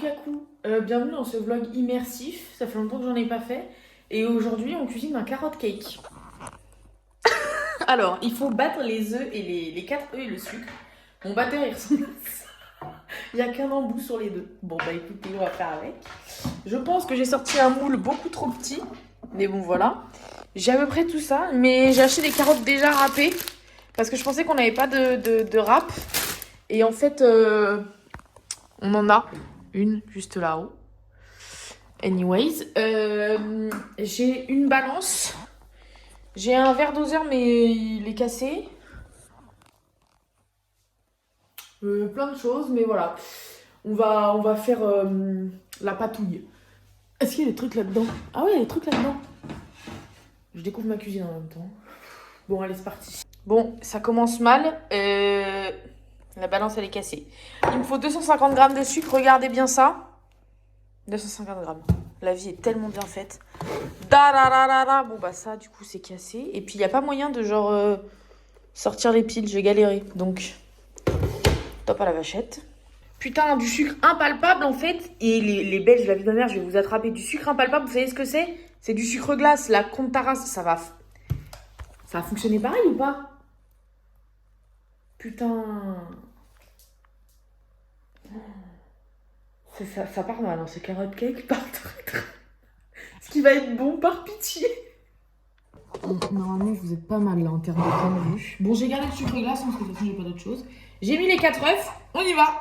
Coucou, bienvenue dans ce vlog immersif, ça fait longtemps que j'en ai pas fait. Et aujourd'hui on cuisine un carrot cake. Alors, il faut battre les œufs et les 4 œufs et le sucre. Mon batteur il ressemble à ça. Il n'y a qu'un embout sur les deux. Bon bah écoutez, on va faire avec. Je pense que j'ai sorti un moule beaucoup trop petit. Mais bon voilà. J'ai à peu près tout ça, mais j'ai acheté des carottes déjà râpées. Parce que je pensais qu'on n'avait pas de râpe. Et en fait, on en a une juste là-haut. Anyways, j'ai une balance. J'ai un verre doseur, mais il est cassé. Plein de choses, mais voilà. On va faire la patouille. Est-ce qu'il y a des trucs là-dedans? Ah oui, il y a des trucs là-dedans. Je découvre ma cuisine en même temps. Bon, allez, c'est parti. Bon, ça commence mal. La balance, elle est cassée. Il me faut 250 grammes de sucre. Regardez bien ça. 250 grammes. La vie est tellement bien faite. Bon, bah ça, du coup, c'est cassé. Et puis, il n'y a pas moyen de, genre, sortir les piles. J'ai galéré. Donc, top à la vachette. Putain, du sucre impalpable, en fait. Et les Belges, la vie de ma mère, je vais vous attraper. Du sucre impalpable, vous savez ce que c'est? C'est du sucre glace. La Contaras, ça va fonctionner pareil ou pas? Putain. Ça part mal, hein, ce carrot cake part très très... Ce qui va être bon, par pitié. Normalement, vous êtes pas mal là en termes de point de vue. Bon, j'ai gardé le sucre glace parce que de toute façon, j'ai pas d'autre chose. J'ai mis les 4 œufs. On y va.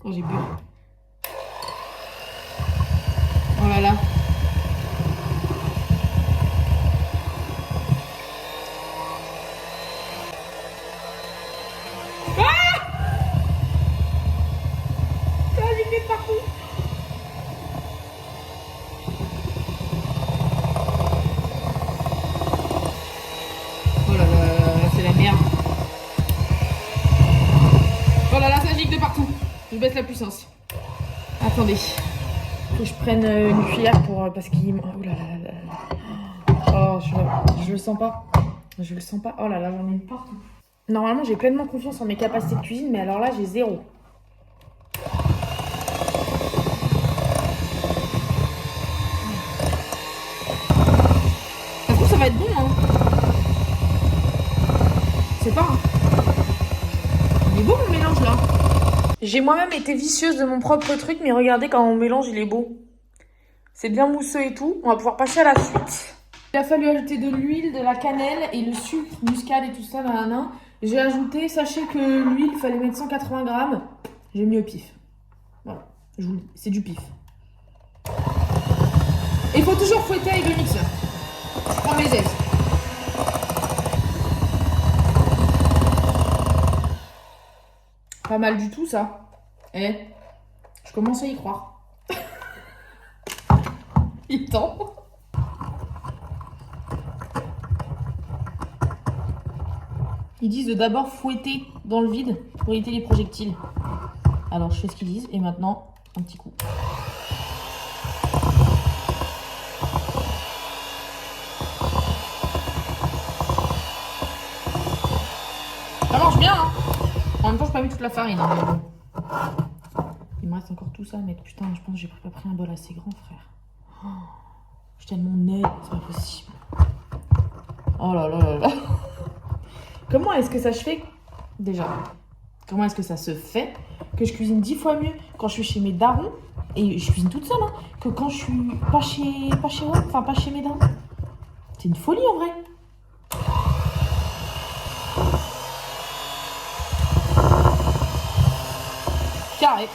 Oh, j'ai peur. Oh là là. Partout. Oh là là, c'est la merde. Oh là là, ça gicle de partout. Je baisse la puissance. Attendez. Faut que je prenne une cuillère pour... parce qu'il... Oh là là là là. Oh, je le sens pas. Je le sens pas. Oh là là, j'en ai partout. Normalement, j'ai pleinement confiance en mes capacités de cuisine, mais alors là, j'ai zéro. Ça va être bon, hein. C'est pas. Hein. Il est beau mon mélange là. J'ai moi-même été vicieuse de mon propre truc, mais regardez quand on mélange, il est beau. C'est bien mousseux et tout. On va pouvoir passer à la suite. Il a fallu ajouter de l'huile, de la cannelle et le sucre, muscade et tout ça. Nanana. J'ai ajouté, sachez que l'huile, il fallait mettre 180 grammes. J'ai mis au pif. Voilà, je vous le dis, c'est du pif. Et il faut toujours fouetter avec le mixeur. Je prends mes aises. Pas mal du tout ça. Eh, je commence à y croire. Il tend. Ils disent de d'abord fouetter dans le vide pour éviter les projectiles. Alors je fais ce qu'ils disent et maintenant un petit coup. Ça marche bien, hein. En même temps, j'ai pas mis toute la farine. Hein, mais bon. Il me reste encore tout ça à mettre. Putain, je pense que j'ai pas pris un bol assez grand, frère. Oh, je suis tellement nette, c'est pas possible. Oh là là là là. Comment est-ce que ça se fait déjà? Comment est-ce que ça se fait que je cuisine 10 fois mieux quand je suis chez mes darons et je cuisine toute seule, hein, que quand je suis pas chez moi, enfin pas chez mes darons. C'est une folie en vrai. Carré.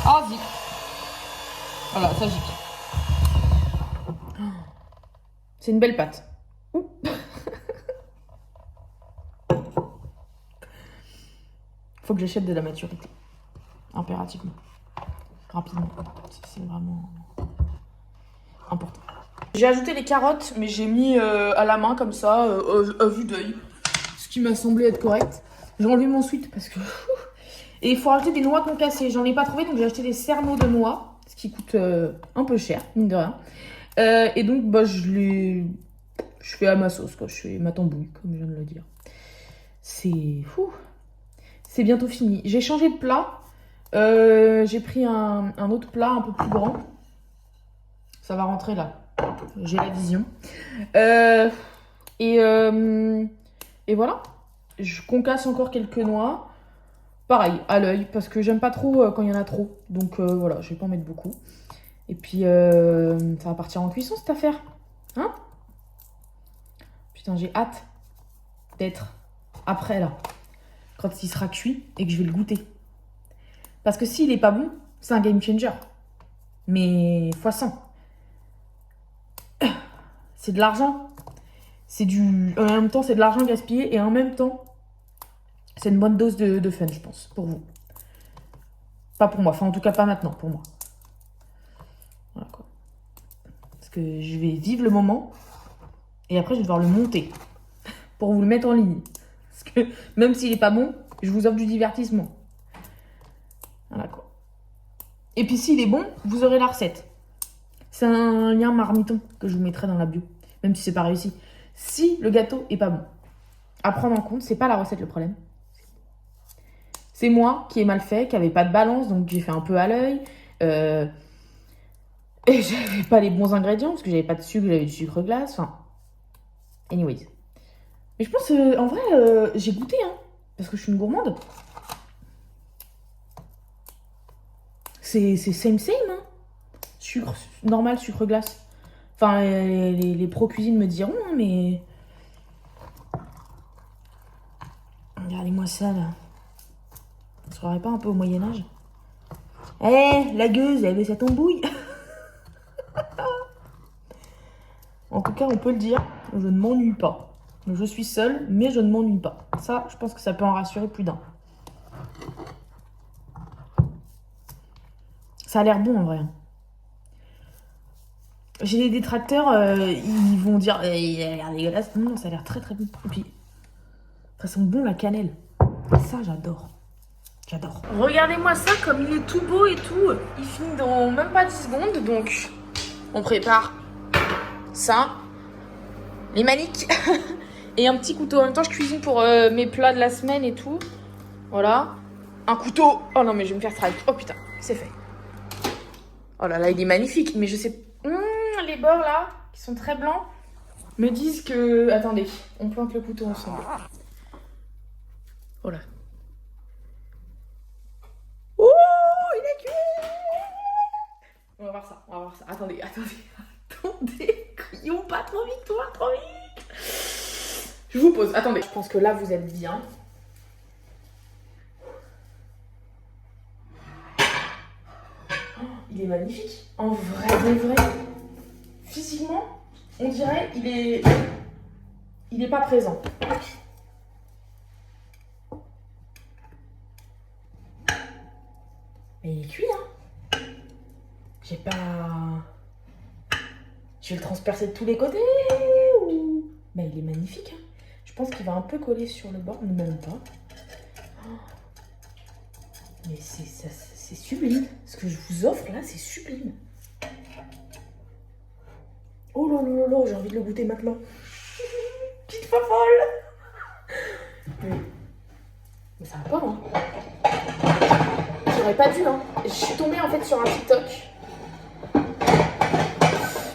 Ah, zik. Voilà, ça gicle. C'est une belle pâte. Faut que j'achète de la maturité. Impérativement. Rapidement. C'est vraiment important. J'ai ajouté les carottes, mais j'ai mis à la main comme ça, à vue d'œil. Ce qui m'a semblé être correct. J'ai enlevé mon sweat parce que... Et il faut rajouter des noix concassées. J'en ai pas trouvé, donc j'ai acheté des cerneaux de noix. Ce qui coûte un peu cher, mine de rien. Et donc, bah, je fais à ma sauce, quoi. Je fais ma tambouille, comme je viens de le dire. C'est... C'est bientôt fini. J'ai changé de plat. J'ai pris un autre plat un peu plus grand. Ça va rentrer là. J'ai la vision. Euh, et, euh, et voilà. Je concasse encore quelques noix. Pareil, à l'œil, parce que j'aime pas trop quand il y en a trop. Donc voilà, je vais pas en mettre beaucoup. Et puis, ça va partir en cuisson cette affaire. Hein? Putain, j'ai hâte d'être après là. Quand il sera cuit et que je vais le goûter. Parce que s'il est pas bon, c'est un game changer. Mais fois 100. C'est de l'argent. C'est du... En même temps, c'est de l'argent gaspillé. Et en même temps, c'est une bonne dose de fun, je pense, pour vous. Pas pour moi. Enfin, en tout cas, pas maintenant, pour moi. Voilà, quoi. Parce que je vais vivre le moment. Et après, je vais devoir le monter. Pour vous le mettre en ligne. Parce que même s'il est pas bon, je vous offre du divertissement. Voilà, quoi. Et puis, s'il est bon, vous aurez la recette. C'est un lien marmiton que je vous mettrai dans la bio. Même si c'est pas réussi. Si le gâteau est pas bon. À prendre en compte, c'est pas la recette le problème. C'est moi qui ai mal fait, qui avait pas de balance, donc j'ai fait un peu à l'œil. Et j'avais pas les bons ingrédients, parce que j'avais pas de sucre, j'avais du sucre glace. Enfin, anyways. Mais je pense, en vrai, j'ai goûté, hein. Parce que je suis une gourmande. C'est same, hein. Sucre normal, sucre glace. Enfin, les pro cuisine me diront, hein, mais... Regardez-moi ça, là. On se croirait pas un peu au Moyen-Âge? Eh, la gueuse, elle veut sa tambouille. En tout cas, on peut le dire, je ne m'ennuie pas. Je suis seule, mais je ne m'ennuie pas. Ça, je pense que ça peut en rassurer plus d'un. Ça a l'air bon, en vrai. J'ai des détracteurs, ils vont dire il a l'air dégueulasse. Non, ça a l'air très très bon. Et puis, ça sent bon la cannelle. Et ça, j'adore. J'adore. Regardez-moi ça, comme il est tout beau et tout. Il finit dans même pas 10 secondes, donc on prépare ça, les maniques et un petit couteau. En même temps, je cuisine pour mes plats de la semaine et tout. Voilà. Un couteau. Oh non, mais je vais me faire strike. Oh putain, c'est fait. Oh là là, il est magnifique. Mais je sais... les bords là, qui sont très blancs, me disent que... Attendez, on plante le couteau ensemble. Oh là. Oh, il est cuit. On va voir ça, on va voir ça. Attendez. Crions pas trop vite, toi, trop vite. Je vous pose, attendez. Je pense que là, vous êtes bien. Oh, il est magnifique. En vrai de vrai. Physiquement, on dirait il est pas présent. Mais il est cuit, hein. J'ai pas... Je vais le transpercer de tous les côtés ou... Bah, il est magnifique, hein. Je pense qu'il va un peu coller sur le bord, mais même pas. Oh. Mais c'est sublime. Ce que je vous offre là, c'est sublime. Oh là là là, j'ai envie de le goûter maintenant. Petite fofolle. Mais ça va pas, hein. J'aurais pas dû, hein. Je suis tombée en fait sur un TikTok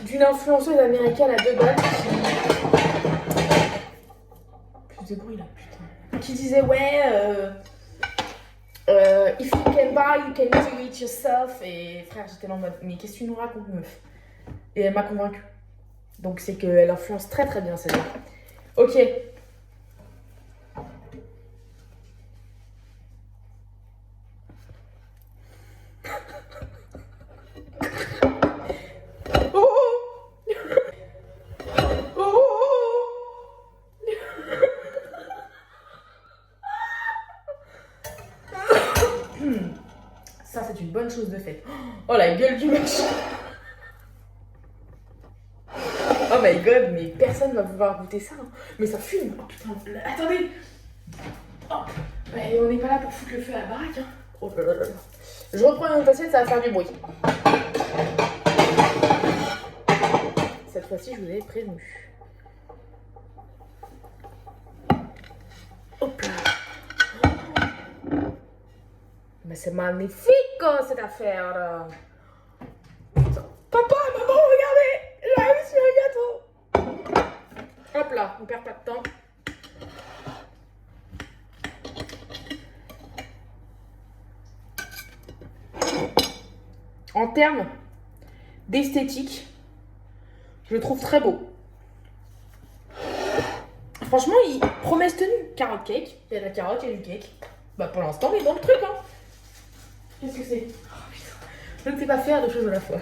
d'une influenceuse américaine à 2 balles plus de bruit là, putain. Qui disait ouais, if you can buy, you can do it yourself. Et frère, j'étais là en mode, mais qu'est-ce que tu nous racontes, meuf? Et elle m'a convaincue. Donc c'est qu'elle influence très très bien celle-là. Ok. Ça, c'est une bonne chose de faite. Oh, la gueule du machin. Oh my god, mais personne va pouvoir goûter ça. Hein. Mais ça fume. Oh putain, attendez. Oh. Mais on n'est pas là pour foutre le feu à la baraque. Hein. Oh là là là. Je reprends une assiette, ça va faire du bruit. Cette fois-ci, je vous avais prévenu. Hop là. Mais c'est magnifique cette affaire là. Papa, maman, regardez, j'ai réussi un gâteau. Hop là, on perd pas de temps. En termes d'esthétique, je le trouve très beau. Franchement, il promesse tenue. Carotte cake, il y a de la carotte, il y a du cake. Bah pour l'instant, on est dans le truc, hein. Qu'est-ce que c'est? Je ne sais pas faire deux choses à la fois.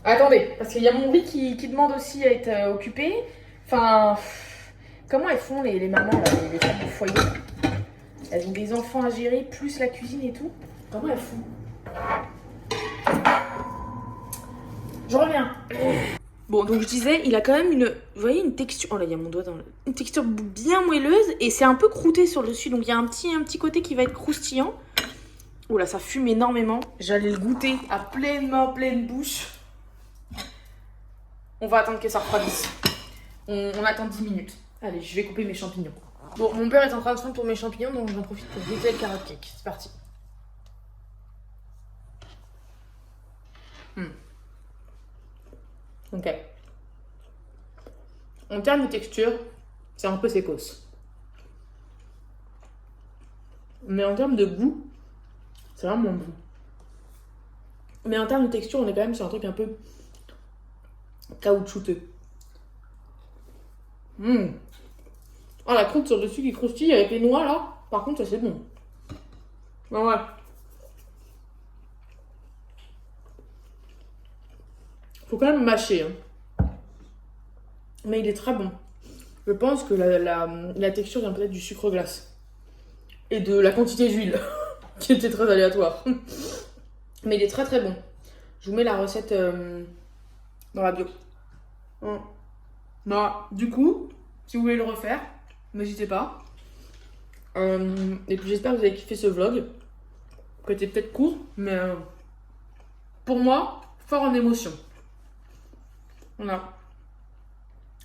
Attendez, parce qu'il y a mon riz qui demande aussi à être occupé. Enfin, comment elles font les mamans, là, les femmes du foyer? Elles ont des enfants à gérer, plus la cuisine et tout. Comment elles font? Je reviens. Bon, donc je disais, il a quand même une, vous voyez, une texture, oh là, il y a mon doigt dans le, une texture bien moelleuse et c'est un peu croûté sur le dessus, donc il y a un petit côté qui va être croustillant. Oh là, ça fume énormément. J'allais le goûter à pleine main, pleine bouche. On va attendre que ça refroidisse. On attend 10 minutes. Allez, je vais couper mes champignons. Bon, mon père est en train de fondre pour mes champignons, donc j'en profite pour goûter le carotte cake. C'est parti. Ok. En termes de texture, c'est un peu sécos. Mais en termes de goût, c'est vraiment bon. Mais en termes de texture, on est quand même sur un truc un peu caoutchouteux. Ah, la croûte sur le dessus qui croustille avec les noix là, par contre, ça c'est bon. Ah ouais. Faut quand même mâcher. Hein. Mais il est très bon. Je pense que la texture vient peut-être du sucre glace. Et de la quantité d'huile, qui était très aléatoire. Mais il est très très bon. Je vous mets la recette dans la bio. Bah, du coup, si vous voulez le refaire, n'hésitez pas. Et puis j'espère que vous avez kiffé ce vlog. Qui était peut-être court, mais pour moi, fort en émotion. Voilà.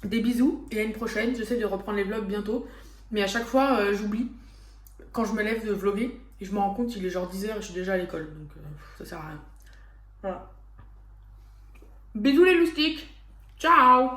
Des bisous et à une prochaine. J'essaie de reprendre les vlogs bientôt. Mais à chaque fois, j'oublie quand je me lève de vlogger. Et je me rends compte qu'il est genre 10h et je suis déjà à l'école. Donc ça sert à rien. Voilà. Bisous les loustiques. Ciao.